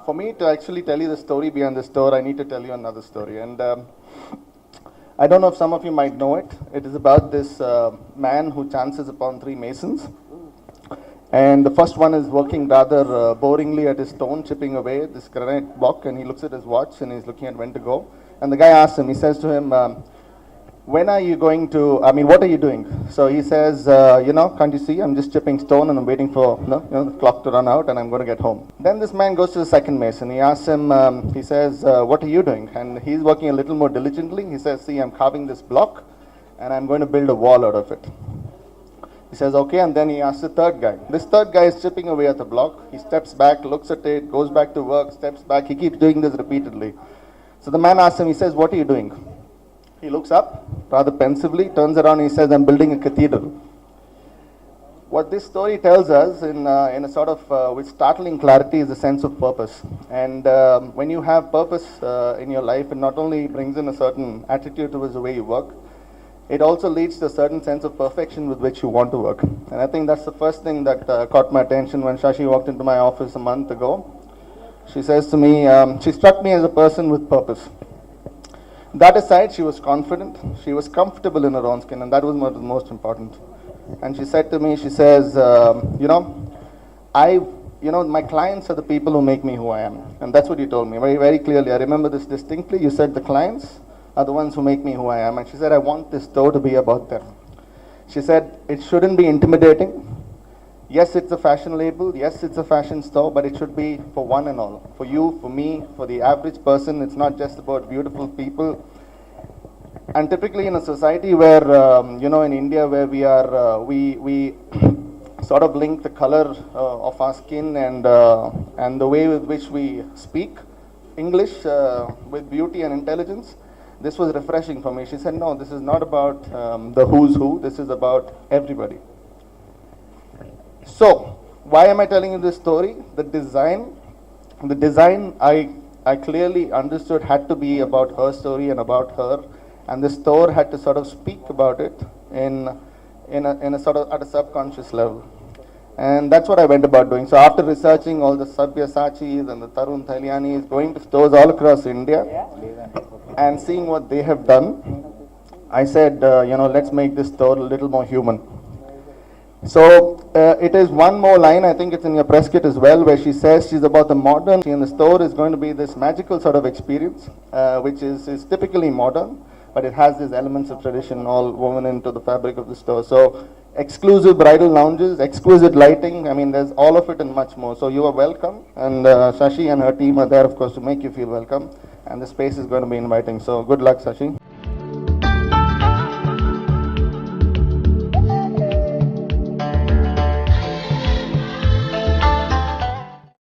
For me to actually tell you the story behind the store, I need to tell you another story. And I don't know if some of you might know it. It is about this man who chances upon three masons. And the first one is working rather boringly at his stone, chipping away this granite block. And he looks at his watch and he's looking at when to go. And the guy asks him, he says to him, when are you going to, what are you doing? So he says, can't you see, I'm just chipping stone and I'm waiting for the clock to run out and I'm going to get home. Then this man goes to the second mason. He asks him, he says, what are you doing? And he's working a little more diligently. He says, see, I'm carving this block and I'm going to build a wall out of it. He says, okay, and then he asks the third guy. This third guy is chipping away at the block. He steps back, looks at it, goes back to work, steps back. He keeps doing this repeatedly. So the man asks him, he says, what are you doing? He looks up rather pensively, turns around and he says, I'm building a cathedral. What this story tells us in a sort of, with startling clarity, is a sense of purpose. And when you have purpose in your life, it not only brings in a certain attitude towards the way you work, it also leads to a certain sense of perfection with which you want to work. And I think that's the first thing that caught my attention when Sashi walked into my office a month ago. She says to me, she struck me as a person with purpose. That aside, she was confident, she was comfortable in her own skin, and that was what was most important. And she said to me, she says, my clients are the people who make me who I am. And that's what you told me very, very clearly. I remember this distinctly. You said the clients are the ones who make me who I am. And she said, I want this store to be about them. She said, it shouldn't be intimidating. Yes, it's a fashion label. Yes, it's a fashion store, but it should be for one and all. For you, for me, for the average person. It's not just about beautiful people. And typically in a society where, in India, where we are, we sort of link the color of our skin and the way with which we speak English with beauty and intelligence, this was refreshing for me. She said, no, this is not about the who's who. This is about everybody. So, why am I telling you this story? The design I clearly understood had to be about her story and about her, and the store had to sort of speak about it in a sort of at a subconscious level. And that's what I went about doing. So after researching all the Satyasachis and the Tarun Thailianis, going to stores all across India and seeing what they have done, I said, let's make this store a little more human. So it is one more line, I think it's in your press kit as well, where she says she's about the modern, and the store is going to be this magical sort of experience, which is typically modern, but it has these elements of tradition all woven into the fabric of the store. So exclusive bridal lounges, exquisite lighting, there's all of it and much more. So you are welcome, and Sashi and her team are there, of course, to make you feel welcome, and the space is going to be inviting. So good luck, Sashi.